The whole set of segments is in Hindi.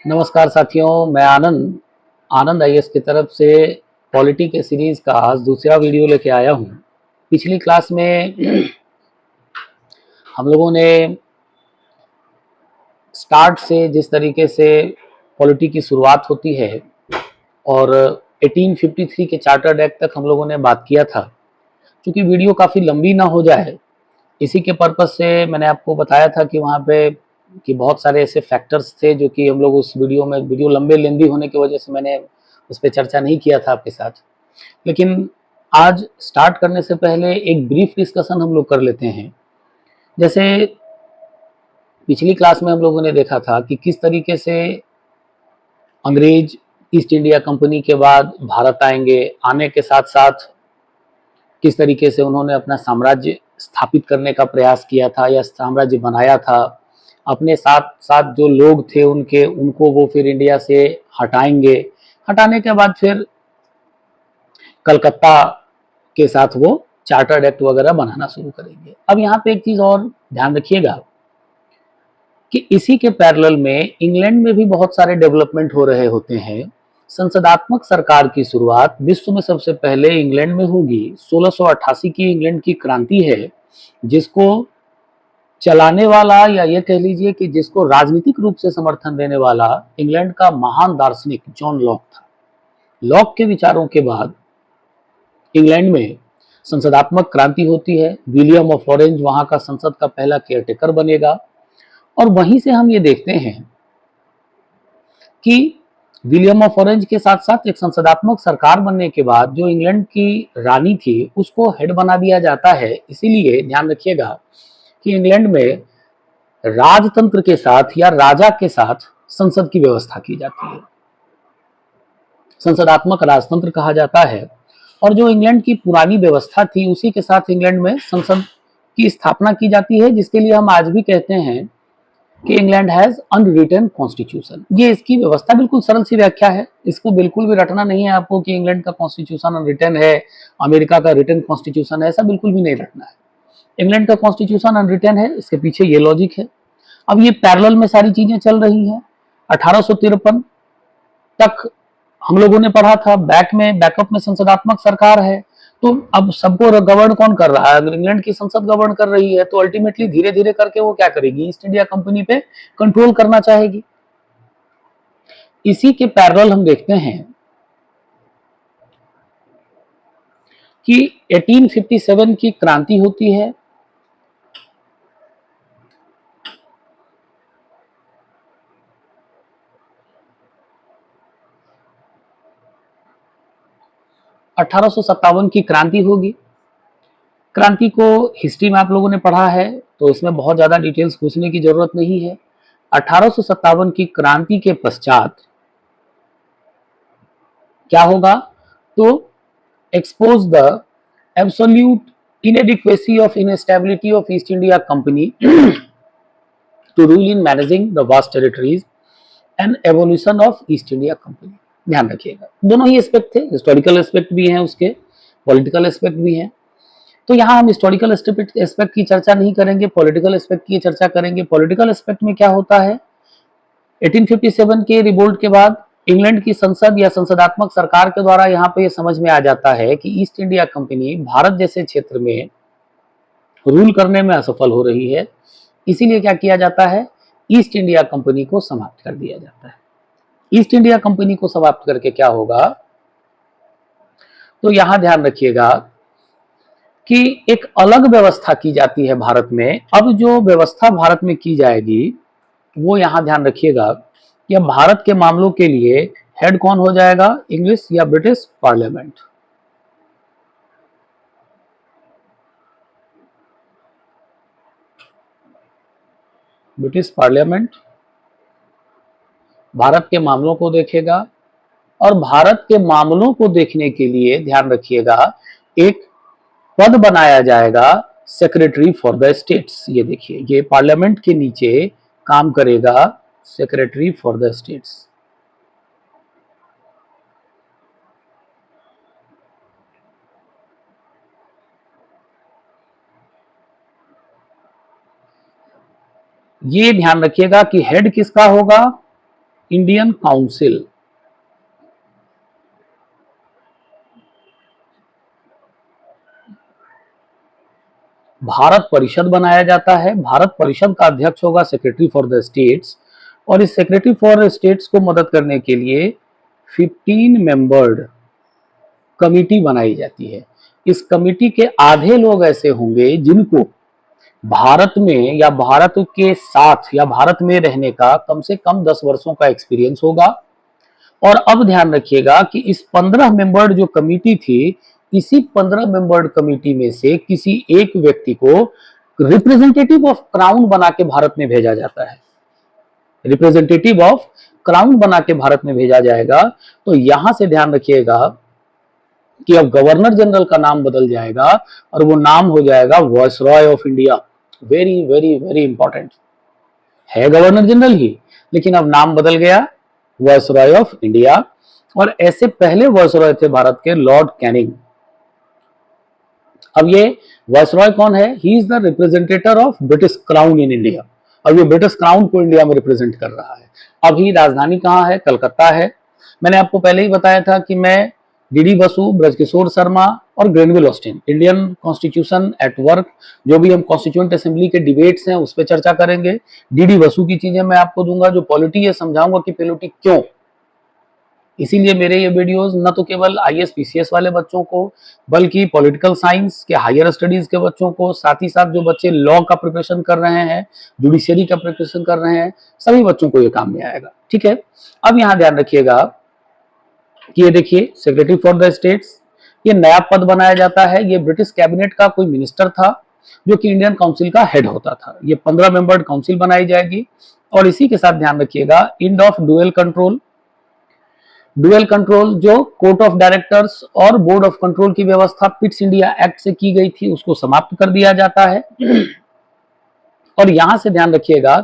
नमस्कार साथियों, मैं आनंद आनंद आईएएस की तरफ से पॉलिटी के सीरीज का आज दूसरा वीडियो लेके आया हूँ। पिछली क्लास में हम लोगों ने स्टार्ट से जिस तरीके से पॉलिटी की शुरुआत होती है और 1853 के चार्टर्ड एक्ट तक हम लोगों ने बात किया था। क्योंकि वीडियो काफ़ी लंबी ना हो जाए, इसी के पर्पज़ से मैंने आपको बताया था कि वहाँ पे कि बहुत सारे ऐसे फैक्टर्स थे जो कि हम लोग उस वीडियो लंबे लेंदी होने की वजह से मैंने उस पर चर्चा नहीं किया था आपके साथ। लेकिन आज स्टार्ट करने से पहले एक ब्रीफ डिस्कशन हम लोग कर लेते हैं। जैसे पिछली क्लास में हम लोगों ने देखा था कि किस तरीके से अंग्रेज ईस्ट इंडिया कंपनी के बाद भारत आएंगे, आने के साथ साथ किस तरीके से उन्होंने अपना साम्राज्य स्थापित करने का प्रयास किया था या साम्राज्य बनाया था। अपने साथ साथ जो लोग थे उनको वो फिर इंडिया से हटाएंगे, हटाने के बाद फिर कलकत्ता के साथ वो चार्टर्ड एक्ट वगैरह बनाना शुरू करेंगे। अब यहाँ पे एक चीज और ध्यान रखिएगा कि इसी के पैरेलल में इंग्लैंड में भी बहुत सारे डेवलपमेंट हो रहे होते हैं। संसदात्मक सरकार की शुरुआत विश्व में सबसे पहले इंग्लैंड में होगी। 1688 की इंग्लैंड की क्रांति है, जिसको चलाने वाला या ये कह लीजिए कि जिसको राजनीतिक रूप से समर्थन देने वाला इंग्लैंड का महान दार्शनिक जॉन लॉक था। लॉक के विचारों के बाद इंग्लैंड में संसदात्मक क्रांति होती है। विलियम ऑफ ऑरेंज वहां का संसद का पहला केयरटेकर बनेगा और वहीं से हम ये देखते हैं कि विलियम ऑफ ऑरेंज के साथ साथ एक संसदात्मक सरकार बनने के बाद जो इंग्लैंड की रानी थी उसको हेड बना दिया जाता है। इसीलिए ध्यान रखिएगा कि इंग्लैंड में राजतंत्र के साथ या राजा के साथ संसद की व्यवस्था की जाती है। संसदात्मक राजतंत्र कहा जाता है। और जो इंग्लैंड की पुरानी व्यवस्था थी उसी के साथ इंग्लैंड में संसद की स्थापना की जाती है, जिसके लिए हम आज भी कहते हैं कि इंग्लैंड हैज अनरिटन कॉन्स्टिट्यूशन। ये इसकी व्यवस्था बिल्कुल सरल सी व्याख्या है, इसको बिल्कुल भी रटना नहीं है आपको कि इंग्लैंड का कॉन्स्टिट्यूशन अनरिटन है, अमेरिका का रिटन कॉन्स्टिट्यूशन है, ऐसा बिल्कुल भी नहीं रटना है। इंग्लैंड का कॉन्स्टिट्यूशन अनरिटन है, इसके पीछे ये लॉजिक है। अब ये पैरेलल में सारी चीजें चल रही हैं। 1853 तक हम लोगों ने पढ़ा था बैकअप में संसदात्मक सरकार है। तो अब सबको गवर्न कौन कर रहा है? अगर इंग्लैंड की संसद गवर्न कर रही है तो अल्टीमेटली धीरे धीरे करके वो क्या करेगी? ईस्ट इंडिया कंपनी पे कंट्रोल करना चाहेगी। इसी के पैरेलल हम देखते हैं कि 1857 की क्रांति होती है। अठारह की क्रांति होगी। क्रांति को हिस्ट्री में आप लोगों ने पढ़ा है तो इसमें बहुत ज्यादा डिटेल्स पूछने की जरूरत नहीं है। 1857 की क्रांति के पश्चात क्या होगा? तो expose the absolute inadequacy of instability of East India Company to rule in managing the vast territories and evolution of East India Company। ध्यान रखिएगा, दोनों ही एस्पेक्ट थे, हिस्टोरिकल एस्पेक्ट भी हैं उसके, पॉलिटिकल एस्पेक्ट भी हैं। तो यहाँ हम हिस्टोरिकल एस्पेक्ट की चर्चा नहीं करेंगे, पॉलिटिकल एस्पेक्ट की चर्चा करेंगे। पॉलिटिकल एस्पेक्ट में क्या होता है? 1857 के रिवोल्ट के बाद इंग्लैंड की संसद या संसदात्मक सरकार के द्वारा यहाँ पे ये समझ में आ जाता है कि ईस्ट इंडिया कंपनी भारत जैसे क्षेत्र में रूल करने में असफल हो रही है। इसीलिए क्या किया जाता है? ईस्ट इंडिया कंपनी को समाप्त कर दिया जाता है। ईस्ट इंडिया कंपनी को समाप्त करके क्या होगा? तो यहां ध्यान रखिएगा कि एक अलग व्यवस्था की जाती है भारत में। अब जो व्यवस्था भारत में की जाएगी वो यहां ध्यान रखिएगा कि भारत के मामलों के लिए हेड कौन हो जाएगा? इंग्लिश या British parliament. British parliament Bharat के मामलों को देखेगा और भारत के मामलों को देखने के लिए ध्यान रखिएगा एक पद बनाया जाएगा, सेक्रेटरी फॉर द स्टेट्स। ये देखिए, ये पार्लियामेंट के नीचे काम करेगा सेक्रेटरी फॉर द स्टेट्स। ये ध्यान रखिएगा कि हेड किसका होगा? इंडियन काउंसिल भारत परिषद बनाया जाता है। भारत परिषद का अध्यक्ष होगा सेक्रेटरी फॉर द स्टेट्स, और इस सेक्रेटरी फॉर स्टेट्स को मदद करने के लिए 15 मेंबर्ड कमिटी बनाई जाती है। इस कमिटी के आधे लोग ऐसे होंगे जिनको भारत में या भारत के साथ या भारत में रहने का कम से कम 10 वर्षों का एक्सपीरियंस होगा। और अब ध्यान रखिएगा कि इस 15 मेंबर्ड जो कमिटी थी, इसी 15 मेंबर्ड कमिटी में से किसी एक व्यक्ति को रिप्रेजेंटेटिव ऑफ क्राउन बना के भारत में भेजा जाता है। रिप्रेजेंटेटिव ऑफ क्राउन बना के भारत में भेजा जाएगा। तो यहां से ध्यान रखिएगा कि अब गवर्नर जनरल का नाम बदल जाएगा और वो नाम हो जाएगा viceroy of India. Very very very important है, गवर्नर जनरल ही, लेकिन अब नाम बदल गया वायसरॉय ऑफ इंडिया। और ऐसे पहले वायसरॉय थे भारत के लॉर्ड कैनिंग। अब ये वायसरॉय कौन है? He is the representator of British crown in India. अब ये ब्रिटिश क्राउन को इंडिया में रिप्रेजेंट कर रहा है। अभी राजधानी कहाँ है? कलकत्ता है। मैंने आपको पहले ही बताया था कि मैं डीडी बसु, ब्रजकिशोर शर्मा और Granville Austin, Indian constitution at work, जो भी हम कॉन्स्टिट्यूएंट असेंबली के डिबेट्स हैं उस पर चर्चा करेंगे। डीडी बसु की चीजें मैं आपको दूंगा, जो पॉलिटी है समझाऊंगा कि पॉलिटी क्यों। इसीलिए मेरे ये वीडियोस न तो केवल आईएएस पीसीएस वाले बच्चों को, बल्कि पॉलिटिकल साइंस के हायर स्टडीज के बच्चों को, साथ ही साथ जो बच्चे लॉ का प्रिपरेशन कर रहे हैं, जुडिशियरी का प्रिपरेशन कर रहे हैं, सभी बच्चों को ये काम में आएगा। ठीक है, अब यहाँ ध्यान रखिएगा कि ये देखिए सेक्रेटरी फॉर द स्टेट्स, ये नया पद बनाया जाता है। ये ब्रिटिश कैबिनेट का कोई मिनिस्टर था जो कि इंडियन काउंसिल का हेड होता था। ये 15 मेंबर्ड काउंसिल बनाई जाएगी। और इसी के साथ ध्यान रखिएगा end of dual control. Dual control जो कोर्ट ऑफ डायरेक्टर्स और बोर्ड ऑफ कंट्रोल की व्यवस्था पिट्स इंडिया एक्ट से की गई थी, उसको समाप्त कर दिया जाता है। और यहां से ध्यान रखिएगा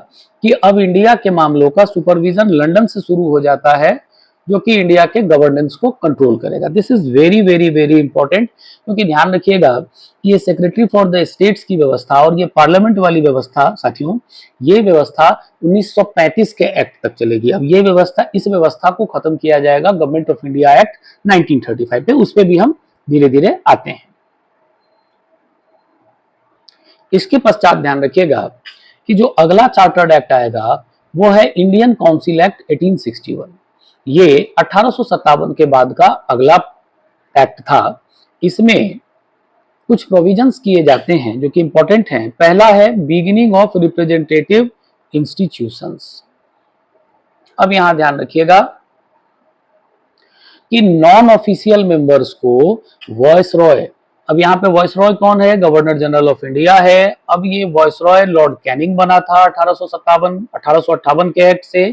कि अब इंडिया के मामलों का सुपरविजन लंदन से शुरू हो जाता है, जो कि इंडिया के गवर्नेंस को कंट्रोल करेगा। This is very very very important, क्योंकि ध्यान रखिएगा कि ये सेक्रेटरी फॉर द स्टेट्स की व्यवस्था और ये पार्लियामेंट वाली व्यवस्था, साथियों, ये व्यवस्था 1935 के एक्ट तक चलेगी। अब ये व्यवस्था, इस व्यवस्था को खत्म किया जाएगा गवर्नमेंट ऑफ इंडिया एक्ट 1935 पे। उस पर भी हम धीरे धीरे आते हैं। इसके पश्चात ध्यान रखिएगा कि जो अगला चार्टर्ड एक्ट आएगा वो है इंडियन काउंसिल एक्ट 1861। ये 1857 के बाद का अगला एक्ट था। इसमें कुछ प्रोविजंस किए जाते हैं जो कि इंपॉर्टेंट हैं। पहला है बिगिनिंग ऑफ रिप्रेजेंटेटिव इंस्टीट्यूशंस। अब यहां ध्यान रखिएगा कि नॉन ऑफिशियल मेंबर्स को वॉइसरॉय, अब यहाँ पे वॉइसरॉय कौन है? गवर्नर जनरल ऑफ इंडिया है। अब ये वॉइसरॉय लॉर्ड कैनिंग बना था 1858 के एक्ट से।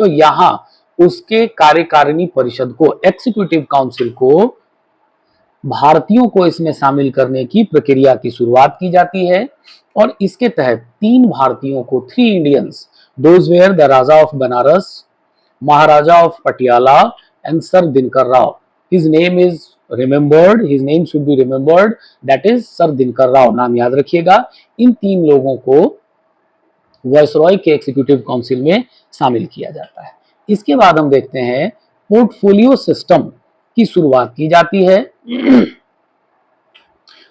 तो यहाँ उसके कार्यकारिणी परिषद को, एग्जीक्यूटिव काउंसिल को, भारतीयों को इसमें शामिल करने की प्रक्रिया की शुरुआत की जाती है। और इसके तहत 3 भारतीयों को, 3 Indians, those were the Raja of Banaras, Maharaja of Patiala and sir Dinkar Rao. His name is remembered, his name should be remembered, that is sir Dinkar Rao, नाम याद रखिएगा। इन 3 लोगों को वायसरॉय के एग्जीक्यूटिव काउंसिल में शामिल किया जाता है। इसके बाद हम देखते हैं पोर्टफोलियो सिस्टम की शुरुआत की जाती है।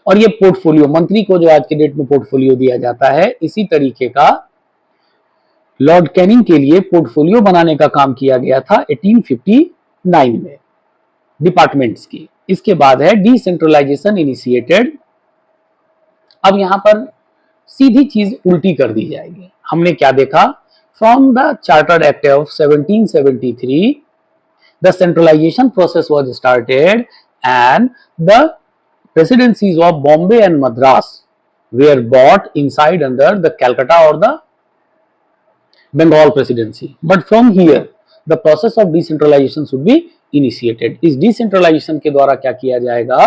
और ये पोर्टफोलियो, मंत्री को जो आज के डेट में पोर्टफोलियो दिया जाता है, इसी तरीके का लॉर्ड कैनिंग के लिए पोर्टफोलियो बनाने का काम किया गया था 1859 में, डिपार्टमेंट्स की। इसके बाद है डिसेंट्रलाइजेशन इनिशिएटेड। अब यहां पर सीधी चीज उल्टी कर दी जाएगी। हमने क्या देखा? From the chartered act of 1773 the centralization process was started and the presidencies of Bombay and Madras were brought inside under the Calcutta or the Bengal presidency. But from here the process of decentralization should be initiated. इस decentralization के द्वारा क्या किया जाएगा?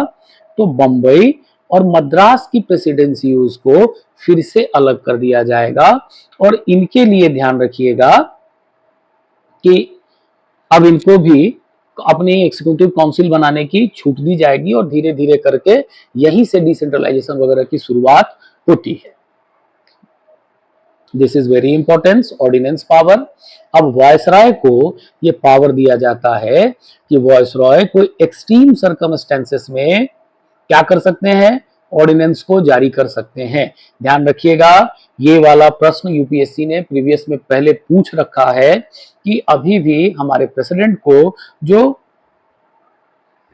तो बम्बई और मद्रास की प्रेसिडेंसीज को फिर से अलग कर दिया जाएगा। और इनके लिए ध्यान रखिएगा कि अब इनको भी अपनी एग्जीक्यूटिव काउंसिल बनाने की छूट दी जाएगी और धीरे धीरे करके यहीं से डिसेंट्रलाइजेशन वगैरह की शुरुआत होती है। This is very important, ordinance power. अब वायसराय को ये पावर दिया जाता है कि वायसराय कोई एक्सट्रीम सर्कमस्टेंसेस में क्या कर सकते हैं, ऑर्डिनेंस को जारी कर सकते हैं। ध्यान रखिएगा, ये वाला प्रश्न यूपीएससी ने प्रीवियस में पहले पूछ रखा है कि अभी भी हमारे प्रेसिडेंट को जो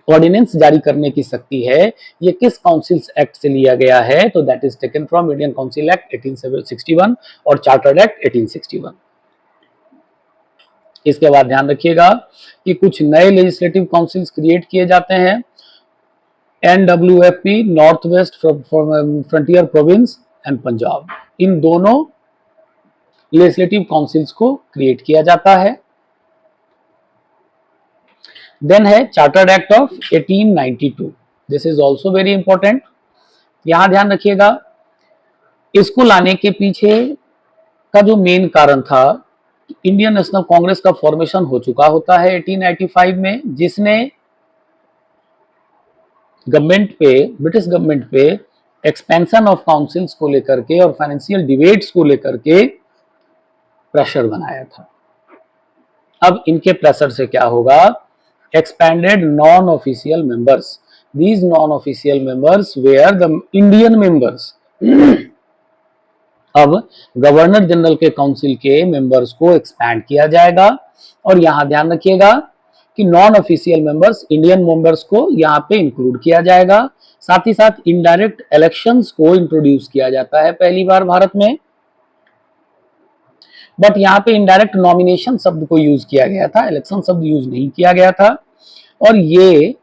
ऑर्डिनेंस जारी करने की शक्ति है ये किस काउंसिल्स एक्ट से लिया गया है, तो that is taken from Indian council act 1861 और चार्टर्ड एक्ट 1861। इसके बाद ध्यान रखिएगा कि कुछ नए लेजिस्लेटिव काउंसिल्स क्रिएट किए जाते हैं। NWFP, north west frontier province and Punjab, इन दोनों लेजिस्लेटिव काउंसिल्स को क्रिएट किया जाता है। देन है chartered act of 1892, this is also very important. यहां ध्यान रखिएगा, इसको लाने के पीछे का जो मेन कारण था, इंडियन नेशनल कांग्रेस का फॉर्मेशन हो चुका होता है 1895 में, जिसने गवर्नमेंट पे, ब्रिटिश गवर्नमेंट पे एक्सपेंशन ऑफ काउंसिल्स को लेकर के और फाइनेंशियल डिबेट्स को लेकर के प्रेशर बनाया था। अब इनके प्रेशर से क्या होगा, expanded non-official members. These non-official members were the Indian members. अब गवर्नर जनरल के काउंसिल के मेंबर्स को एक्सपैंड किया जाएगा और यहां ध्यान रखिएगा कि non official members, Indian members को यहां पे इंक्लूड किया जाएगा। साथ ही साथ इनडायरेक्ट इलेक्शंस को इंट्रोड्यूस किया जाता है पहली बार भारत में, बट यहाँ पे इनडायरेक्ट नॉमिनेशन शब्द को यूज किया गया था, इलेक्शन शब्द यूज नहीं किया गया था। और ये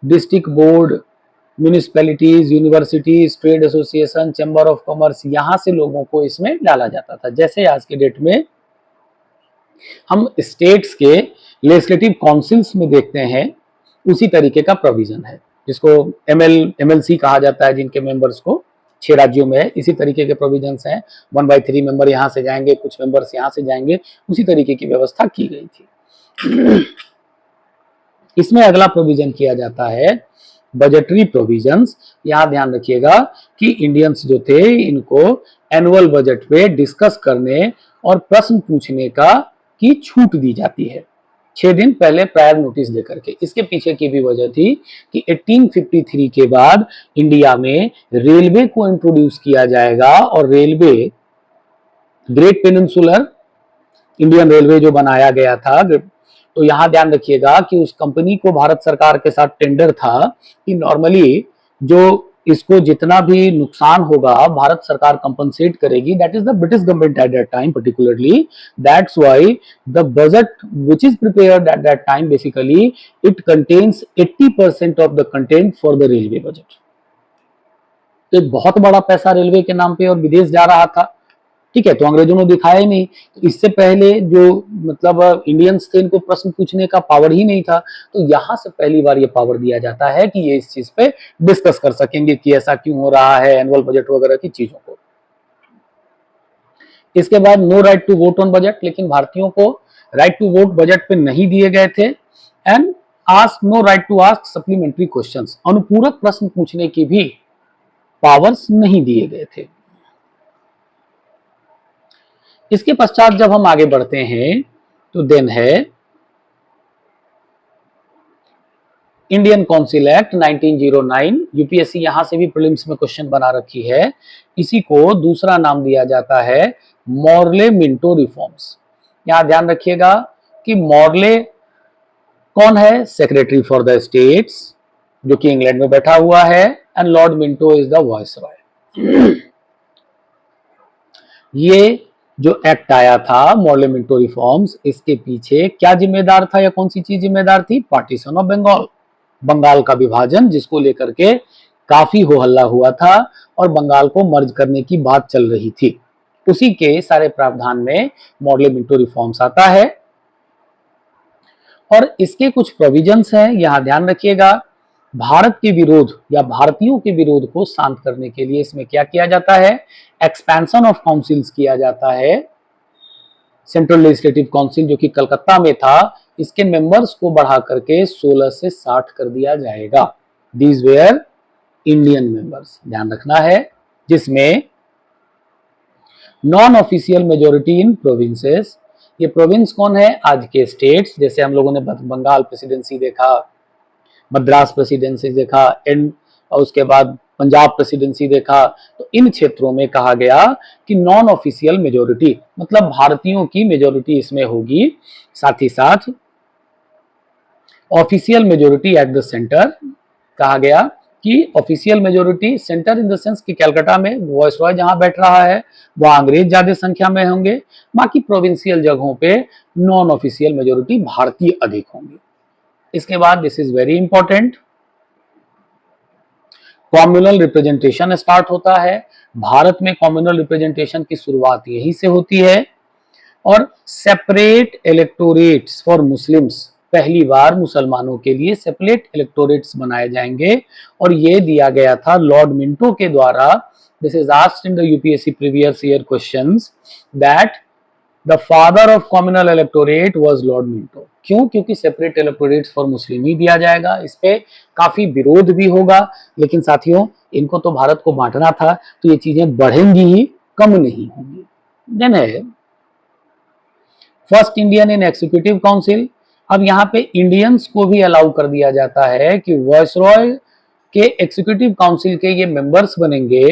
district board, municipalities, universities, trade association, chamber of commerce, यहां से लोगों को इसमें डाला जाता था। जैसे आज के डेट में हम स्टेट्स के लेजिस्लेटिव काउंसिल्स में देखते हैं, उसी तरीके का प्रोविजन है, जिसको MLC कहा जाता है, जिनके मेंबर्स को 6 राज्यों में है। इसी तरीके के प्रोविजंस हैं, 1/3 मेंबर यहाँ से जाएंगे, कुछ मेंबर्स यहाँ से जाएंगे, उसी तरीके की व्यवस्था की गई थी। इसमें अगला प्रोविजन किया जाता है बजटरी प्रोविजंस। यहां ध्यान रखिएगा कि इंडियंस जो थे, इनको एनुअल बजट पे डिस्कस करने और प्रश्न पूछने की छूट दी जाती है 6 दिन पहले प्रायर नोटिस देकर के। इसके पीछे की भी वजह थी कि 1853 के बाद इंडिया में रेलवे को इंट्रोड्यूस किया जाएगा और railway, great peninsular Indian railway जो बनाया गया था, तो यहां ध्यान रखिएगा कि उस कंपनी को भारत सरकार के साथ टेंडर था कि नॉर्मली जो इसको जितना भी नुकसान होगा भारत सरकार कंपनसेट करेगी। That is the British government at that time particularly, that's why the budget which is prepared at that time basically it contains 80% of the content for the railway budget। तो एक बहुत बड़ा पैसा रेलवे के नाम पे और विदेश जा रहा था, ठीक है। तो अंग्रेजों ने दिखाया ही नहीं। तो इससे पहले जो मतलब इंडियंस थे, इनको प्रश्न पूछने का पावर ही नहीं था, तो यहां से पहली बार ये पावर दिया जाता है कि ये इस चीज पे डिस्कस कर सकेंगे कि ऐसा क्यों हो रहा है, एनुअल बजट वगैरह की चीजों को। इसके बाद no right to vote on budget, लेकिन भारतीयों को राइट टू वोट बजट पे नहीं दिए गए थे। And ask no right to ask supplementary questions, अनुपूरक प्रश्न पूछने की भी पावर्स नहीं दिए गए थे। इसके पश्चात जब हम आगे बढ़ते हैं तो देन है इंडियन काउंसिल एक्ट 1909। यूपीएससी यहां से भी प्रीलिम्स में क्वेश्चन बना रखी है। इसी को दूसरा नाम दिया जाता है मॉर्ले मिंटो रिफॉर्म्स। यहां ध्यान रखिएगा कि मॉर्ले कौन है, सेक्रेटरी फॉर द स्टेट्स, जो कि इंग्लैंड में बैठा हुआ है, and Lord Minto is the viceroy. ये जो एक्ट आया था मॉर्ले मिंटो रिफॉर्म्स, इसके पीछे क्या जिम्मेदार था या कौन सी चीज जिम्मेदार थी, पार्टीशन ऑफ बंगाल, बंगाल का विभाजन, जिसको लेकर के काफी हो हल्ला हुआ था और बंगाल को मर्ज करने की बात चल रही थी। उसी के सारे प्रावधान में मॉर्ले मिंटो रिफॉर्म्स आता है और इसके कुछ प्रोविजंस हैं, यहां ध्यान रखिएगा। भारत के विरोध या भारतीयों के विरोध को शांत करने के लिए इसमें क्या किया जाता है, एक्सपेंशन ऑफ काउंसिल्स किया जाता है। सेंट्रल लेजिस्लेटिव काउंसिल जो कि कलकत्ता में था, इसके मेंबर्स को बढ़ा करके 16 से 60 कर दिया जाएगा। दीज वेयर इंडियन मेंबर्स, ध्यान रखना है, जिसमें non official majority in provinces, ये प्रोविंस कौन है, आज के स्टेट्स, जैसे हम लोगों ने बंगाल प्रेसिडेंसी देखा, मद्रास प्रेसिडेंसी देखा, एंड और उसके बाद पंजाब प्रेसिडेंसी देखा। तो इन क्षेत्रों में कहा गया कि नॉन ऑफिशियल मेजोरिटी मतलब भारतीयों की मेजोरिटी इसमें होगी, साथ ही साथ official majority at the centre. कहा गया कि official majority centre in the sense कि कलकत्ता में वॉइसरॉय जहां बैठ रहा है वहां अंग्रेज ज्यादा संख्या में होंगे, बाकी प्रोविंशियल जगहों पे नॉन ऑफिशियल मेजोरिटी भारतीय अधिक होंगे। इसके बाद this is very important, communal representation start होता है। भारत में कॉम्युनल रिप्रेजेंटेशन की शुरुआत यहीं से होती है। और सेपरेट इलेक्टोरेट्स फॉर मुस्लिम्स, पहली बार मुसलमानों के लिए सेपरेट इलेक्टोरेट्स बनाए जाएंगे और ये दिया गया था लॉर्ड मिंटो के द्वारा। This is asked in the UPSC previous year questions that the father of communal electorate was Lord Minto. क्यों? क्योंकि सेपरेट इलेक्टोरेट्स फॉर मुस्लिम ही दिया जाएगा। इस पे काफी विरोध भी होगा, लेकिन साथियों इनको तो भारत को बांटना था, तो ये चीजें बढ़ेंगी ही, कम नहीं होंगी। देन है first Indian in executive council. अब यहाँ पे इंडियंस को भी अलाउ कर दिया जाता है कि वॉइसरॉय के एग्जीक्यूटिव काउंसिल के ये मेंबर्स बनेंगे।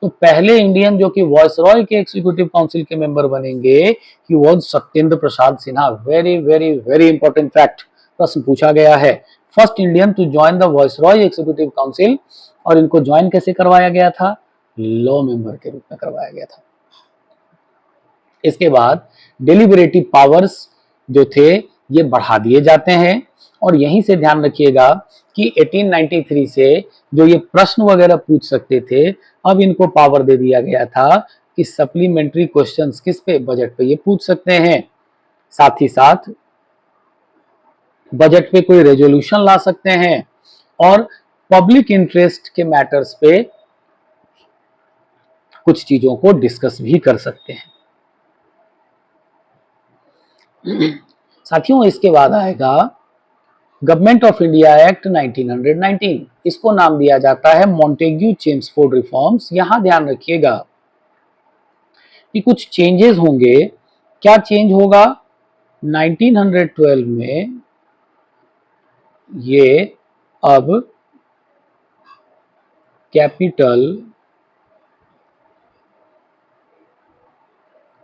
तो पहले इंडियन जो कि वॉइसरॉय के एग्जीक्यूटिव काउंसिल के मेंबर बनेंगे कि वो Satyendra Prasad Sinha. Very very very important fact, प्रश्न पूछा गया है। First Indian to join the viceroy executive council, और इनको ज्वाइन कैसे करवाया गया था? लॉ मेंबर के रूप में करवाया गया था। इसके बाद डिलिबरेटिव पावर्स जो थे ये बढ़ा दिए जाते हैं, और यहीं से ध्यान रखिएगा कि 1893 से जो ये प्रश्न वगैरह पूछ सकते थे, अब इनको पावर दे दिया गया था कि सप्लीमेंट्री क्वेश्चंस किस पे? बजट पे ये पूछ सकते हैं। साथ ही साथ बजट पे कोई रेजोल्यूशन ला सकते हैं और पब्लिक इंटरेस्ट के मैटर्स पे कुछ चीजों को डिस्कस भी कर सकते हैं। साथियों इसके बाद आएगा गवर्नमेंट ऑफ इंडिया एक्ट 1919। इसको नाम दिया जाता है मॉन्टेग्यू चेम्सफोर्ड रिफॉर्म्स। यहां ध्यान रखिएगा कि कुछ चेंजेस होंगे। क्या चेंज होगा? 1912 में ये अब कैपिटल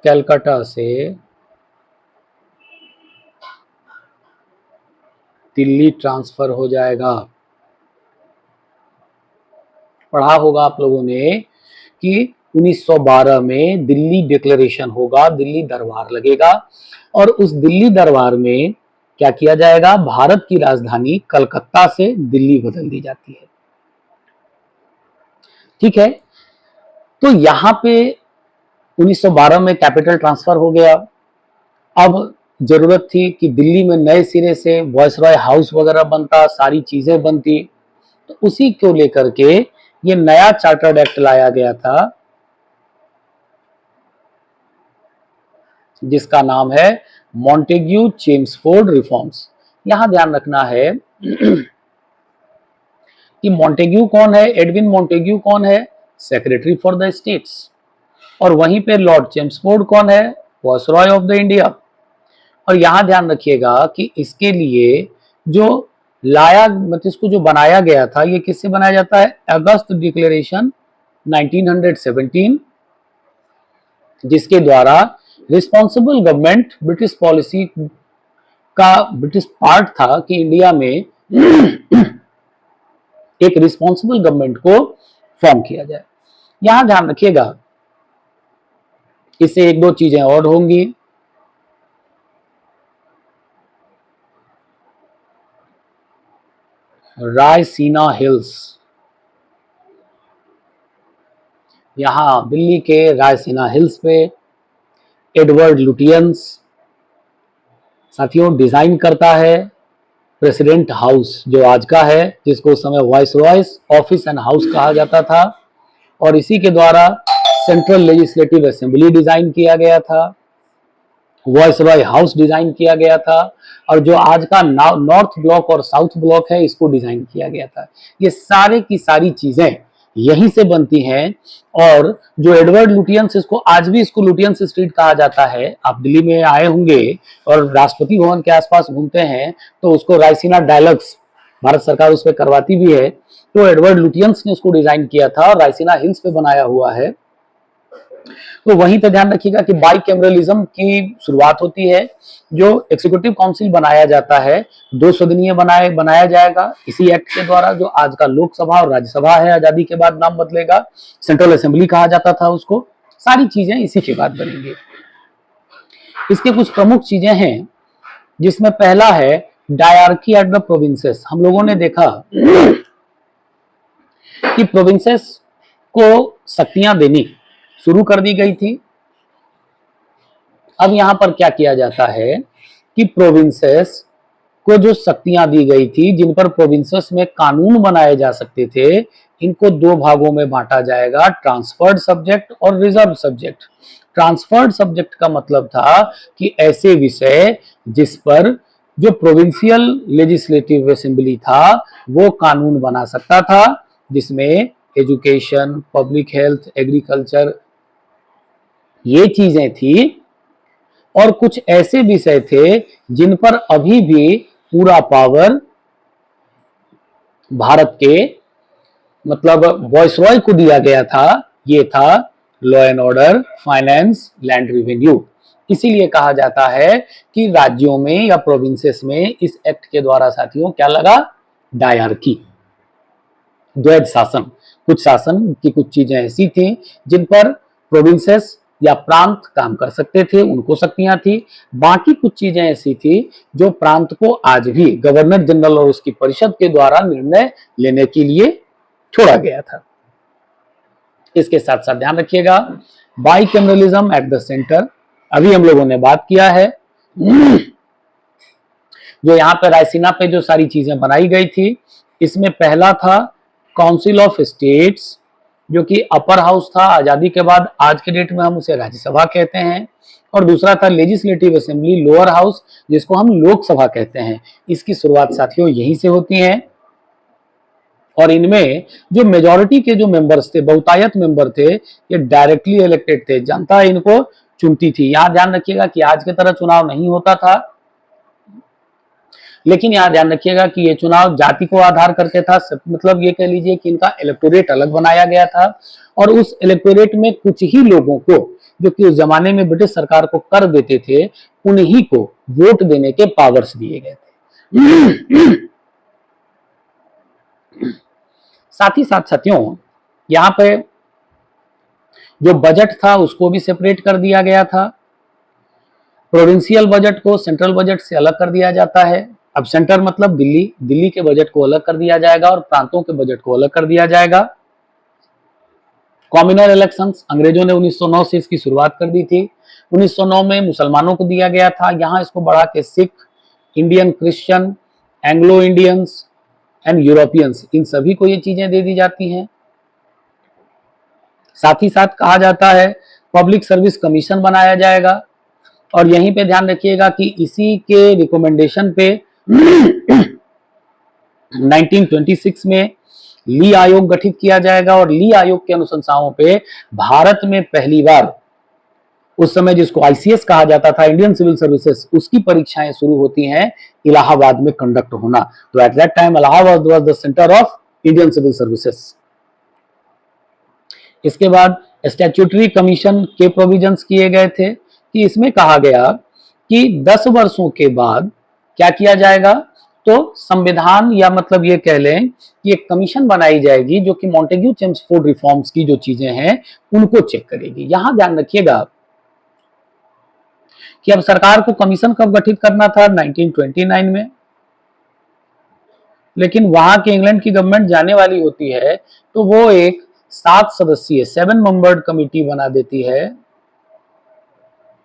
कलकत्ता से दिल्ली ट्रांसफर हो जाएगा। पढ़ा होगा आप लोगों ने कि 1912 में दिल्ली डिक्लेरेशन होगा, दिल्ली दरबार लगेगा, और उस दिल्ली दरबार में क्या किया जाएगा? भारत की राजधानी कलकत्ता से दिल्ली बदल दी जाती है। ठीक है, तो यहां पे 1912 में कैपिटल ट्रांसफर हो गया। अब जरूरत थी कि दिल्ली में नए सिरे से वॉइसरॉय हाउस वगैरह बनता, सारी चीजें बनती, तो उसी को लेकर के ये नया चार्टर्ड एक्ट लाया गया था जिसका नाम है मॉन्टेग्यू चेम्सफोर्ड रिफॉर्म्स। यहां ध्यान रखना है कि मॉन्टेग्यू कौन है? एडविन मॉन्टेग्यू कौन है? Secretary for the states. और वहीं पे लॉर्ड चेम्सफोर्ड कौन है? Viceroy of the India. और यहां ध्यान रखिएगा कि इसके लिए जो लाया मतलब इसको जो बनाया गया था, ये किससे बनाया जाता है? अगस्त डिक्लेरेशन 1917, जिसके द्वारा रिस्पॉन्सिबल गवर्नमेंट ब्रिटिश पॉलिसी का ब्रिटिश पार्ट था कि इंडिया में एक रिस्पॉन्सिबल गवर्नमेंट को फॉर्म किया जाए। यहां ध्यान रखिएगा इससे एक दो चीजें और होंगी। रायसीना हिल्स, यहां दिल्ली के रायसीना हिल्स पे एडवर्ड लुटियंस साथियों डिजाइन करता है प्रेसिडेंट हाउस जो आज का है, जिसको उस समय वाइसरॉयस ऑफिस एंड हाउस कहा जाता था। और इसी के द्वारा सेंट्रल लेजिस्लेटिव असेंबली डिजाइन किया गया था, वॉइसरॉय हाउस डिजाइन किया गया था, और जो आज का नॉर्थ ब्लॉक और साउथ ब्लॉक है इसको डिजाइन किया गया था। ये सारे की सारी चीजें यहीं से बनती हैं। और जो एडवर्ड लुटियंस, इसको आज भी इसको लुटियंस स्ट्रीट कहा जाता है। आप दिल्ली में आए होंगे और राष्ट्रपति भवन के आसपास घूमते हैं तो उसको रायसीना डायलॉग्स भारत सरकार उस पर करवाती भी है। तो एडवर्ड लुटियंस ने उसको डिजाइन किया था और रायसीना हिल्स पे बनाया हुआ है। तो वहीं पे ध्यान रखिएगा कि बाई कैमरलिज्म की शुरुआत होती है। जो एग्जीक्यूटिव काउंसिल बनाया जाता है 2 सदनीय बनाया जाएगा इसी एक्ट के द्वारा। जो आज का लोकसभा और राज्यसभा है, आजादी के बाद नाम बदलेगा, सेंट्रल असेंबली कहा जाता था उसको। सारी चीजें इसी के बाद बनेंगी। इसके कुछ प्रमुख चीजें हैं जिसमें पहला है डायरकी एट द प्रोविंसेस। हम लोगों ने देखा कि प्रोविंसेस को शक्तियां देनी शुरू कर दी गई थी। अब यहां पर क्या किया जाता है कि प्रोविंसेस को जो शक्तियां दी गई थी, जिन पर प्रोविंसेस में कानून बनाए जा सकते थे, इनको 2 भागों में बांटा जाएगा, ट्रांसफर्ड सब्जेक्ट और रिजर्व सब्जेक्ट। ट्रांसफर्ड सब्जेक्ट का मतलब था कि ऐसे विषय जिस पर जो प्रोविंशियल लेजिस्लेटिव असेंबली था वो कानून बना सकता था, जिसमें एजुकेशन, पब्लिक हेल्थ, एग्रीकल्चर ये चीजें थी। और कुछ ऐसे विषय थे जिन पर अभी भी पूरा पावर भारत के मतलब वॉइसरॉय को दिया गया था। ये था law and order, finance, land revenue. इसीलिए कहा जाता है कि राज्यों में या प्रोविंसेस में इस एक्ट के द्वारा साथियों क्या लगा, डायरकी, द्वैध शासन। कुछ शासन की कुछ चीजें ऐसी थी जिन पर प्रोविंसेस या प्रांत काम कर सकते थे, उनको शक्तियां थी। बाकी कुछ चीजें ऐसी थी जो प्रांत को आज भी गवर्नर जनरल और उसकी परिषद के द्वारा निर्णय लेने के लिए छोड़ा गया था। इसके साथ साथ ध्यान रखिएगा बाइकैमरलिज्म एट द सेंटर, अभी हम लोगों ने बात किया है। जो यहाँ पे रायसीना पे जो सारी चीजें बनाई गई थी, इसमें पहला था काउंसिल ऑफ स्टेट्स, जो कि अपर हाउस था। आजादी के बाद आज के डेट में हम उसे राज्यसभा कहते हैं। और दूसरा था लेजिस्लेटिव असेंबली, लोअर हाउस, जिसको हम लोकसभा कहते हैं। इसकी शुरुआत साथियों यहीं से होती है। और इनमें जो मेजॉरिटी के जो मेंबर्स थे, बहुतायत मेंबर थे, ये डायरेक्टली इलेक्टेड थे, जनता इनको चुनती थी। यहां ध्यान रखिएगा कि आज की तरह चुनाव नहीं होता था, लेकिन यहां ध्यान रखिएगा कि ये चुनाव जाति को आधार करके था। मतलब ये कह लीजिए कि इनका इलेक्टोरेट अलग बनाया गया था और उस इलेक्टोरेट में कुछ ही लोगों को, जो कि उस जमाने में ब्रिटिश सरकार को कर देते थे, उन्हीं को वोट देने के पावर्स दिए गए थे। साथ ही साथ साथियों यहाँ पे जो बजट था उसको भी सेपरेट कर दिया गया था। प्रोविंशियल बजट को सेंट्रल बजट से अलग कर दिया जाता है। अब सेंटर मतलब दिल्ली, दिल्ली के बजट को अलग कर दिया जाएगा और प्रांतों के बजट को अलग कर दिया जाएगा। कॉम्युनल इलेक्शंस अंग्रेजों ने 1909 से इसकी शुरुआत कर दी थी। 1909 में मुसलमानों को दिया गया था, यहाँ इसको बढ़ा के Sikh, Indian Christian, Anglo Indians and Europeans, इन सभी को ये चीजें दे दी जाती हैं। साथ ही साथ कहा जाता है पब्लिक सर्विस कमीशन बनाया जाएगा। और यहीं पे ध्यान रखिएगा कि इसी के रिकमेंडेशन पे 1926 में ली आयोग गठित किया जाएगा। और ली आयोग के अनुशंसाओं पे भारत में पहली बार, उस समय जिसको आईसीएस कहा जाता था, इंडियन सिविल सर्विसेज, उसकी परीक्षाएं शुरू होती हैं इलाहाबाद में कंडक्ट होना। तो at that time Allahabad was the centre of Indian civil services. इसके बाद स्टैट्यूटरी कमीशन के प्रोविजंस किए गए थे कि इसमें कहा गया कि 10 वर्षों के बाद क्या किया जाएगा, तो संविधान, या मतलब ये कह लें कि एक कमीशन बनाई जाएगी जो कि मॉन्टेग्यू चेम्सफोर्ड रिफॉर्म्स की जो चीजें हैं उनको चेक करेगी। यहां ध्यान रखिएगा कि अब सरकार को कमीशन कब गठित करना था, 1929 में। लेकिन वहां की इंग्लैंड की गवर्नमेंट जाने वाली होती है तो वो एक 7 सदस्यीय 7 मेंबर्ड कमिटी बना देती है।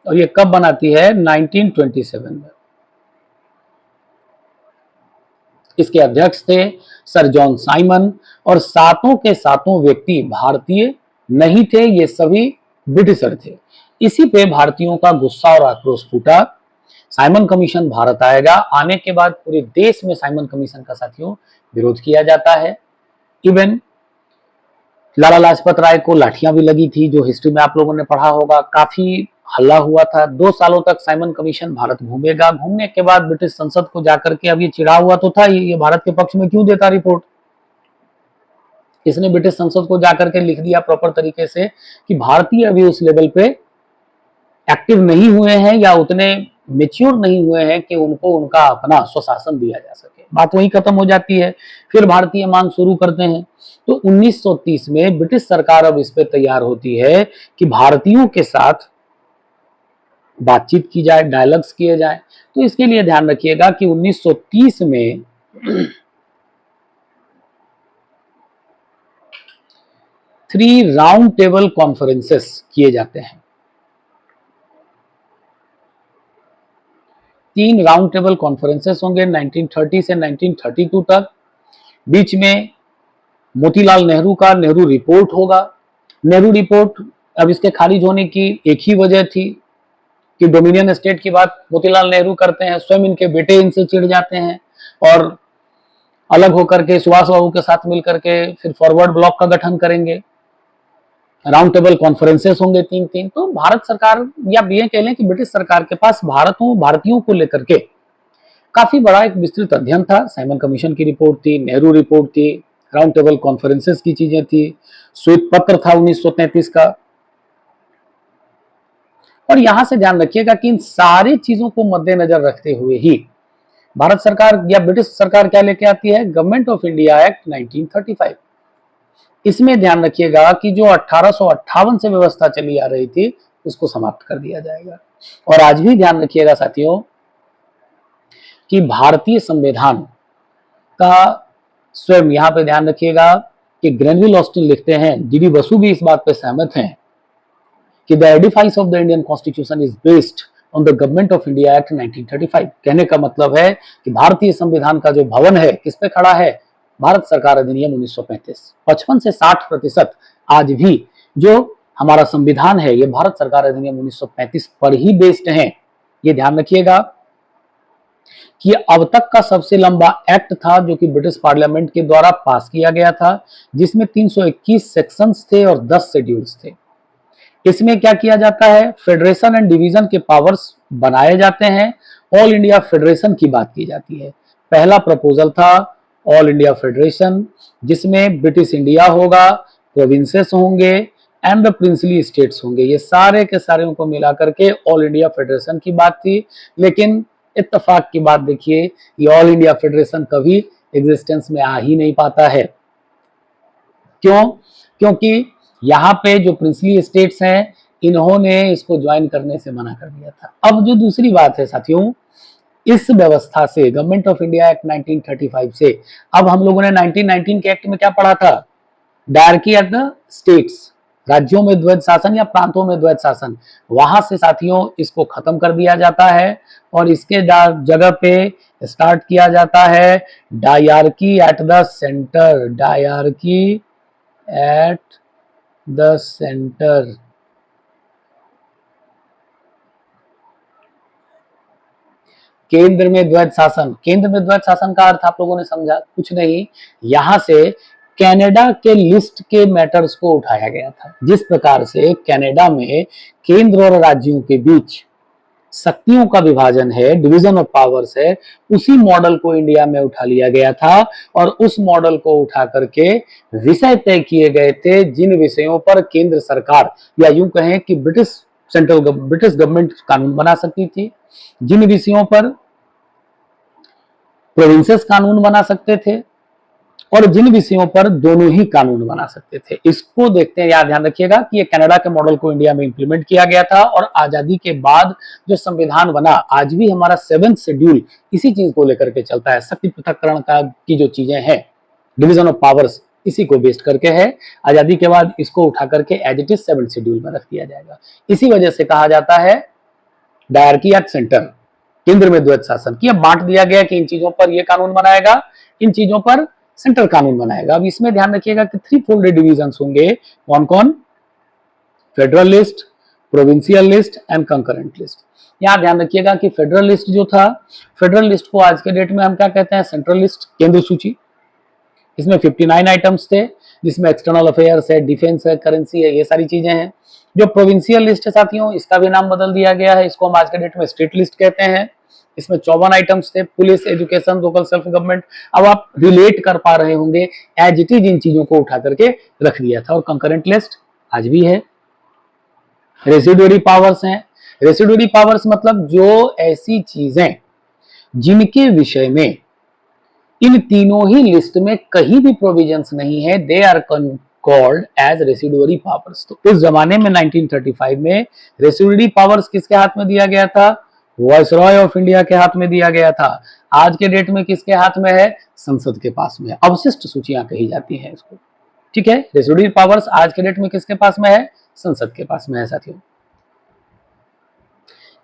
और ये कब बनाती है, 1927 में। इसके अध्यक्ष थे सर जॉन साइमन और सातों के सातों व्यक्ति भारतीय नहीं थे, ये सभी ब्रिटिशर थे। इसी पे भारतीयों का गुस्सा और आक्रोश फूटा। साइमन कमीशन भारत आएगा। आने के बाद पूरे देश में साइमन कमीशन का साथियों विरोध किया जाता है। इवन लाला लाजपत राय को लाठियां भी लगी थी, जो हिस्ट्री में आप लोगों ने पढ़ा होगा। काफी हल्ला हुआ था। 2 सालों तक साइमन कमीशन भारत घूमेगा। घूमने के बाद ब्रिटिश संसद को जाकर के, अब ये चिढ़ा हुआ तो था ये भारत के पक्ष में क्यों देता रिपोर्ट, इसने ब्रिटिश संसद को जाकर के लिख दिया प्रॉपर तरीके से कि भारतीय अभी उस लेवल पे एक्टिव नहीं हुए हैं या उतने मेच्योर नहीं हुए हैं कि उनको उनका अपना स्वशासन दिया जा सके। बात वही खत्म हो जाती है। फिर भारतीय मांग शुरू करते हैं। तो 1930 में ब्रिटिश सरकार अब इस पे तैयार होती है कि भारतीयों के साथ बातचीत की जाए, डायलॉग्स किए जाए। तो इसके लिए ध्यान रखिएगा कि 1930 में 3 राउंड टेबल कॉन्फ्रेंसेस किए जाते हैं। 3 राउंड टेबल कॉन्फ्रेंसेस होंगे 1930 से 1932 तक। बीच में मोतीलाल नेहरू का नेहरू रिपोर्ट होगा। नेहरू रिपोर्ट, अब इसके खारिज होने की एक ही वजह थी कि डोमिनियन स्टेट की बात मोतीलाल नेहरू करते हैं, स्वयं इनके बेटे इनसे चिढ़ जाते हैं और अलग होकर के सुभाष बाबू के साथ मिलकर के फिर फॉरवर्ड ब्लॉक का गठन करेंगे। राउंड टेबल कॉन्फ्रेंसेस होंगे 3-3। तो भारत सरकार, या ये कह लें कि ब्रिटिश सरकार के पास भारतीयों को लेकर के काफी बड़ा एक विस्तृत अध्ययन था। साइमन कमीशन की रिपोर्ट थी, नेहरू रिपोर्ट थी, राउंड टेबल कॉन्फ्रेंसेस की चीजें थी, श्वेत पत्र था 1933 का। और यहां से ध्यान रखिएगा कि इन सारी चीजों को मद्देनजर रखते हुए ही भारत सरकार या ब्रिटिश सरकार क्या लेके आती है, गवर्नमेंट ऑफ इंडिया एक्ट 1935। इसमें ध्यान रखिएगा कि जो 1858 से व्यवस्था चली आ रही थी उसको समाप्त कर दिया जाएगा। और आज भी ध्यान रखिएगा साथियों कि भारतीय संविधान का स्वयं, यहां पे ध्यान रखिएगा कि ग्रेनविल ऑस्टिन लिखते हैं, जीडी बसु भी इस बात पे सहमत हैं कि the edifice of the Indian constitution is based on the government of India act 1935। कहने का मतलब है कि भारतीय संविधान का जो भवन है किस पे खड़ा है, भारत सरकार अधिनियम 1935। 55 से 60% आज भी जो हमारा संविधान है ये भारत सरकार अधिनियम 1935 पर ही बेस्ड है। ये ध्यान रखिएगा कि अब तक का सबसे लंबा एक्ट था जो कि ब्रिटिश पार्लियामेंट के द्वारा पास किया गया था, जिसमें 321 सेक्शंस थे और 10 शेड्यूल्स थे। इसमें क्या किया जाता है, फेडरेशन एंड डिवीजन के पावर्स बनाए जाते हैं, ऑल इंडिया फेडरेशन की बात की जाती है। पहला प्रपोजल था ऑल इंडिया फेडरेशन, जिसमें ब्रिटिश इंडिया होगा, प्रोविंसेस होंगे एंड द प्रिंसली स्टेट्स होंगे। ये सारे के सारे को मिलाकर के ऑल इंडिया फेडरेशन की बात थी। लेकिन इत्तेफाक की बात देखिए, ये ऑल इंडिया फेडरेशन कभी एग्जिस्टेंस में आ ही नहीं पाता है। क्यों? क्योंकि यहाँ पे जो प्रिंसली स्टेट्स हैं इन्होंने इसको ज्वाइन करने से मना कर दिया था। अब जो दूसरी बात है साथियों, इस व्यवस्था से, गवर्नमेंट ऑफ इंडिया एक्ट 1935 से, अब हम लोगों ने 1919 के एक्ट में क्या पढ़ा था, डायरकी एट द स्टेट्स, राज्यों में द्वैध शासन या प्रांतों में द्वैध शासन, वहां से साथियों इसको खत्म कर दिया जाता है और इसके जगह पे स्टार्ट किया जाता है dyarchy at the centre. Dyarchy at the centre. केंद्र में द्वैध शासन। केंद्र में द्वैध शासन का अर्थ आप लोगों ने समझा, कुछ नहीं, यहां से कनाडा के लिस्ट के मैटर्स को उठाया गया था। जिस प्रकार से कनाडा में केंद्र और राज्यों के बीच शक्तियों का विभाजन है, डिवीजन ऑफ पावर्स है, उसी मॉडल को इंडिया में उठा लिया गया था और उस मॉडल को उठा करके विषय तय किए गए थे, जिन विषयों पर केंद्र सरकार या यूं कहें कि ब्रिटिश गवर्नमेंट कानून बना सकती थी, जिन विषयों पर प्रोविंसेस कानून बना सकते थे और जिन विषयों पर दोनों ही कानून बना सकते थे। इसको देखते हैं, याद ध्यान रखिएगा कि ये कनाडा के मॉडल को इंडिया में इंप्लीमेंट किया गया था और आजादी के बाद जो संविधान बना, आज भी हमारा 7th शेड्यूल इसी चीज को लेकर के चलता है। शक्ति पृथक्करण का की जो चीजें हैं, डिवीजन ऑफ पावर्स, इसी को बेस्ड करके है। आजादी के बाद इसको उठा करके as it is 7th schedule में रख दिया जाएगा। इसी वजह से कहा जाता है डायरकी एट सेंटर, केंद्र में द्वैध शासन, की अब बांट दिया गया कि इन चीजों पर ये कानून बनाएगा, इन चीजों पर सेंट्रल कानून बनाएगा। अब इसमें ध्यान रखिएगा कि 3 फोल्डेड डिविजन्स होंगे। कौन कौन? Federal list, provincial list and concurrent list. यहां ध्यान रखिएगा कि फेडरल लिस्ट जो था, फेडरल लिस्ट को आज के डेट में हम क्या कहते हैं, सेंट्रल लिस्ट, केंद्र सूची। इसमें 59 आइटम्स थे, जिसमें एक्सटर्नल अफेयर्स है, डिफेंस है, करेंसी है, ये सारी चीजें हैं। जो प्रोविंशियल लिस्ट है साथियों, इसका भी नाम बदल दिया गया है, इसको हम आज के डेट में स्टेट लिस्ट कहते हैं। इसमें 54 आइटम्स थे, police, education, local self government. अब आप रिलेट कर पा रहे होंगे, एज इट इज इन चीजों को उठा करके रख दिया था। और कंकरेंट लिस्ट आज भी है। रेसिडुअरी पावर्स हैं। रेसिडुअरी पावर्स मतलब जो ऐसी चीजें जिनके विषय में इन तीनों ही लिस्ट में कहीं भी प्रोविजंस नहीं है, they are called as residuary powers. तो उस जमाने में 1935 में रेसिडुअरी पावर्स किसके हाथ में दिया गया था? वायसरॉय ऑफ इंडिया के हाथ में दिया गया था। आज के डेट में किसके हाथ में है? संसद के पास में है। अवशिष्ट सूचियां कही जाती हैं इसको, ठीक है। रेसिडुअरी पावर्स आज के डेट में किसके पास में है? संसद के पास में है साथियों।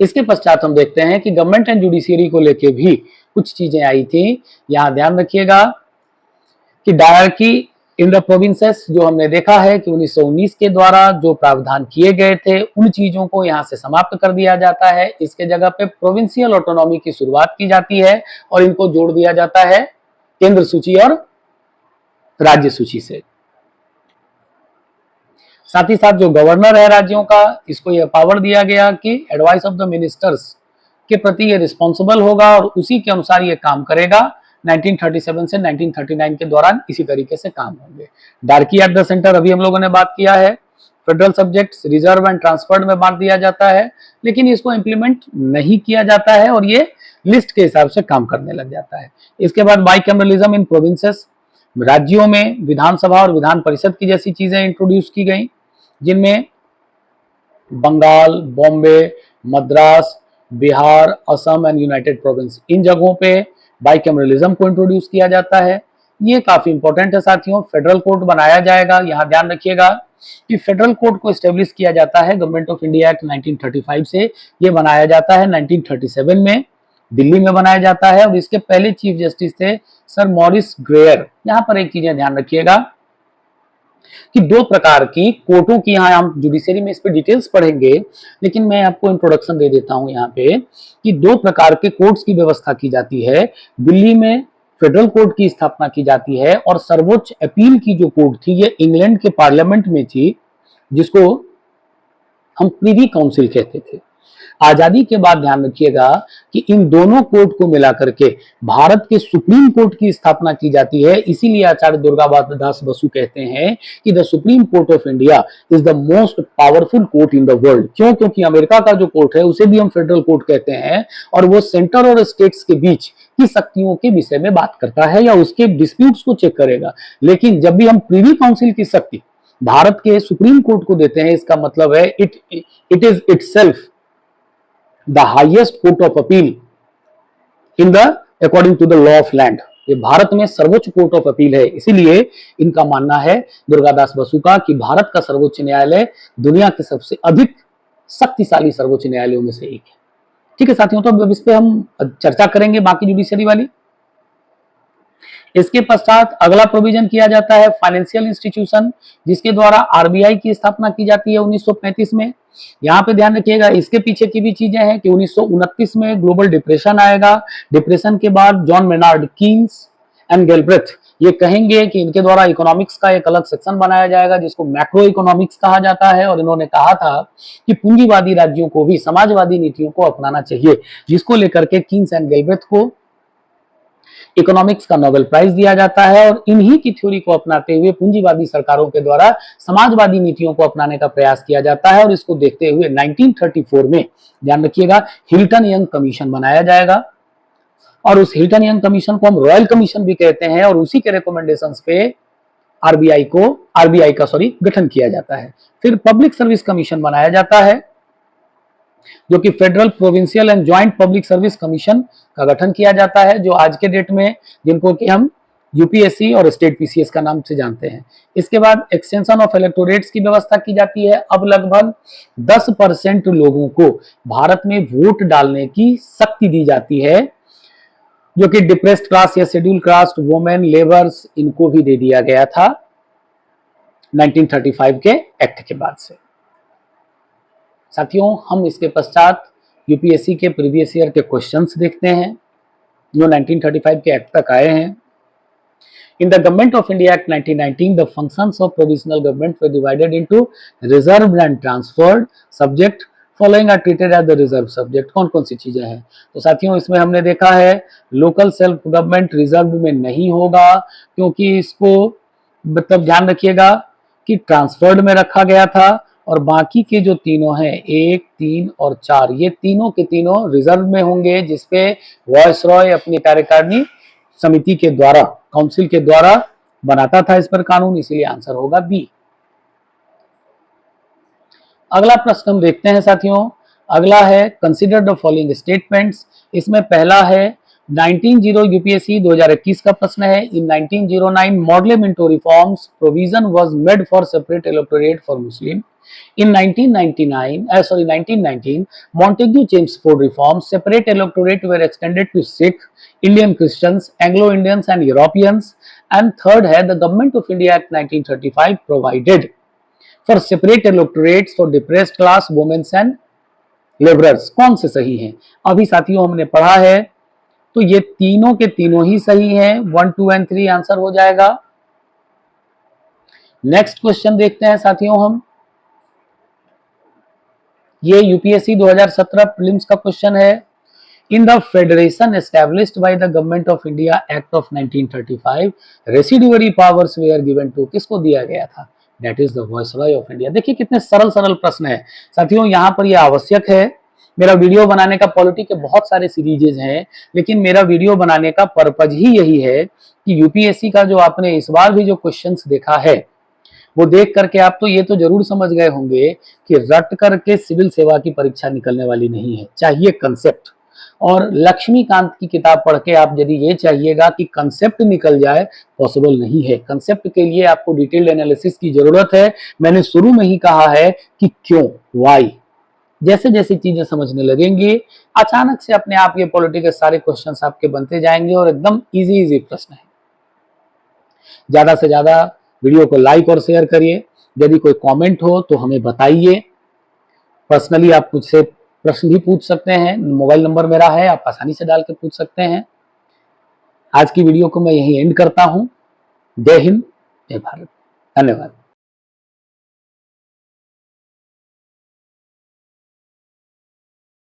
इसके पश्चात हम देखते हैं कि गवर्नमेंट एंड जुडिशियरी को लेके भी कुछ चीजें आई थी। यहां ध्यान रखिएगा कि डायरकी इन द प्रोविंसेस जो हमने देखा है कि 1919 के द्वारा जो प्रावधान किए गए थे, उन चीजों को यहां से समाप्त कर दिया जाता है। इसके जगह पे प्रोविंशियल ऑटोनॉमी की शुरुआत की जाती है और इनको जोड़ दिया जाता है केंद्र सूची और राज्य सूची से। साथ ही साथ जो गवर्नर है राज्यों का, इसको यह पावर दिया गया कि एडवाइस ऑफ द मिनिस्टर्स के प्रति ये रिस्पॉन्सिबल होगा और उसी के अनुसार ये काम करेगा। 1937 से 1939 के दौरान इसी तरीके से काम होंगे। डार्की एट द सेंटर अभी हम लोगों ने बात किया है। Federal subjects reserve and transferred में बांट दिया जाता है, लेकिन इसको इंप्लीमेंट नहीं किया जाता है और ये लिस्ट के हिसाब से काम करने लग जाता है। इसके बाद बाइकैमरलिज्म इन प्रोविंसेस, राज्यों में विधानसभा और विधान परिषद की जैसी चीजें इंट्रोड्यूस की गई, जिनमें Bengal, Bombay, Madras, Bihar, Assam and united province, इन जगहों पे बाइकैमरलिज्म को इंट्रोड्यूस किया जाता है। ये काफी इंपॉर्टेंट है साथियों। फेडरल कोर्ट बनाया जाएगा। यहां ध्यान रखिएगा कि फेडरल कोर्ट को एस्टेब्लिश किया जाता है गवर्नमेंट ऑफ इंडिया एक्ट 1935 से। ये बनाया जाता है 1937 में, दिल्ली में बनाया जाता है और इसके पहले चीफ जस्टिस थे सर मॉरिस ग्रेयर। यहां पर एक चीजें ध्यान रखिएगा कि दो प्रकार की कोर्टों की, यहाँ हम जुडिशरी में इस पे डिटेल्स पढ़ेंगे, लेकिन मैं आपको इंट्रोडक्शन दे देता हूं यहाँ पे कि दो प्रकार के कोर्ट्स की व्यवस्था की जाती है। दिल्ली में फेडरल कोर्ट की स्थापना की जाती है और सर्वोच्च अपील की जो कोर्ट थी ये इंग्लैंड के पार्लियामेंट में थी, जिसको हम प्रिवी काउंसिल कहते थे। आजादी के बाद ध्यान रखिएगा कि इन दोनों कोर्ट को मिलाकर के भारत के सुप्रीम कोर्ट की स्थापना की जाती है। इसीलिए आचार्य दुर्गादास बसु कहते हैं कि the supreme court of India is the most powerful court in the world. क्यों? क्योंकि अमेरिका का जो कोर्ट है उसे भी हम फेडरल कोर्ट कहते हैं और वो सेंटर और स्टेट्स के बीच की शक्तियों के विषय में बात करता है या उसके डिस्प्यूट्स को चेक करेगा। लेकिन जब भी हम प्रिवी काउंसिल की शक्ति भारत के सुप्रीम कोर्ट को देते हैं, इसका मतलब है it is itself the highest court of appeal in the according to the law of land। ये भारत में सर्वोच्च कोर्ट ऑफ अपील है। इसीलिए इनका मानना है दुर्गादास बसु का कि भारत का सर्वोच्च न्यायालय दुनिया के सबसे अधिक शक्तिशाली सर्वोच्च न्यायालयों में से एक है। ठीक है साथियों, तो अब इस पे हम चर्चा करेंगे बाकी जुडिशरी वाली। इसके पश्चात अगला प्रोविजन किया जाता है फाइनेंशियल इंस्टीट्यूशन, जिसके द्वारा आरबीआई की स्थापना की जाती है 1935 में। यहाँ पे ध्यान रखिएगा, इसके पीछे की भी चीजें हैं कि 1929 में ग्लोबल डिप्रेशन आएगा। डिप्रेशन के बाद जॉन मेनार्ड कीन्स एंड गेलब्रेथ ये कहेंगे कि इनके द्वारा इकोनॉमिक्स का एक अलग सेक्शन बनाया जाएगा जिसको मैक्रो इकोनॉमिक्स कहा जाता है। और इन्होंने कहा था कि पूंजीवादी राज्यों को भी समाजवादी नीतियों को अपनाना चाहिए, जिसको लेकर के कीन्स एंड गेलब्रेथ को इकोनॉमिक्स का नोबेल प्राइज दिया जाता है। और इन्हीं की थ्योरी को अपनाते हुए पूंजीवादी सरकारों के द्वारा समाजवादी नीतियों को अपनाने का प्रयास किया जाता है। और इसको देखते हुए 1934 में ध्यान रखिएगा हिल्टन यंग कमीशन बनाया जाएगा और उस हिल्टन यंग कमीशन को हम रॉयल कमीशन भी कहते हैं और उसी के रिकमेंडेशंस पे आरबीआई का गठन किया जाता है। फिर पब्लिक सर्विस कमीशन बनाया जाता है जो कि federal, provincial and joint public service commission का गठन किया जाता है, जो आज के डेट में जिनको कि हम यूपीएससी और स्टेट पीसीएस का नाम से जानते हैं। इसके बाद एक्सटेंशन ऑफ इलेक्टोरेट्स की व्यवस्था की जाती है। अब लगभग 10% लोगों को भारत में वोट डालने की शक्ति दी जाती है, जो कि डिप्रेस्ड क्लास या शेड्यूल कास्ट, वुमेन, लेबर्स, इनको भी दे दिया गया था 1935 के एक्ट के बाद से। साथियों, हम इसके पश्चात यूपीएससी के प्रीवियस ईयर के क्वेश्चंस देखते हैं जो 1935 के एक्ट तक आए हैं। In the Government of India Act 1919, the functions of provisional government were divided into reserved and transferred subject. Following are treated as the reserve subject. कौन कौन सी चीजें हैं? तो साथियों इसमें हमने देखा है लोकल सेल्फ गवर्नमेंट रिजर्व में नहीं होगा, क्योंकि इसको मतलब ध्यान रखिएगा कि ट्रांसफर्ड में रखा गया था, और बाकी के जो तीनों हैं 1, 3 और 4 ये तीनों के तीनों रिजर्व में होंगे, जिसपे वायसरॉय अपनी कार्यकारिणी समिति के द्वारा, काउंसिल के द्वारा बनाता था इस पर कानून, इसीलिए आंसर होगा बी। अगला प्रश्न हम देखते हैं साथियों। अगला है कंसीडर द फॉलोइंग स्टेटमेंट्स। इसमें पहला है 19 यूपीएससी 2021 का प्रश्न है। इन 1909 model Minto reforms provision was made for separate electorate for Muslim. In 1919, Montagu Chelmsford reforms, separate electorate were extended to Sikh, Indian Christians, Anglo-Indians and Europeans. And third है the Government of India Act 1935 provided for separate electorates for depressed class, women and laborers। कौन से सही हैं? अभी साथियों हमने पढ़ा है, तो ये तीनों के तीनों ही सही हैं। 1, 2 और 3 आंसर हो जाएगा। नेक्स्ट क्वेश्चन देखते हैं साथियों हम। ये यूपीएससी 2017 प्रीलिम्स का क्वेश्चन है। In the federation established by the government of India act of 1935 residuary powers were given to, किसको दिया गया था? That is the viceroy of India. देखिए कितने सरल सरल प्रश्न है साथियों, यहाँ पर यह आवश्यक है। मेरा वीडियो बनाने का पॉलिटी के बहुत सारे सीरीजेज हैं, लेकिन मेरा वीडियो बनाने का पर्पज ही यही है कि यूपीएससी का जो आपने इस बार भी जो क्वेश्चंस देखा है वो देख करके आप तो ये तो जरूर समझ गए होंगे कि रट करके सिविल सेवा की परीक्षा निकलने वाली नहीं है, चाहिए कंसेप्ट। और लक्ष्मीकांत की किताब पढ़ के आप यदि ये चाहिएगा कि कंसेप्ट निकल जाए, पॉसिबल नहीं है। कंसेप्ट के लिए आपको डिटेल्ड एनालिसिस की जरूरत है। मैंने शुरू में ही कहा है कि क्यों, वाई, जैसे जैसे चीजें समझने लगेंगी अचानक से अपने आप ये पॉलिटी के सारे क्वेश्चंस आपके बनते जाएंगे, और एकदम इजी प्रश्न है। ज्यादा से ज्यादा वीडियो को लाइक और शेयर करिए। यदि कोई कमेंट हो तो हमें बताइए। पर्सनली आप मुझसे प्रश्न भी पूछ सकते हैं, मोबाइल नंबर मेरा है, आप आसानी से डाल के पूछ सकते हैं। आज की वीडियो को मैं यहीं एंड करता हूं। जय हिंद, जय भारत, धन्यवाद।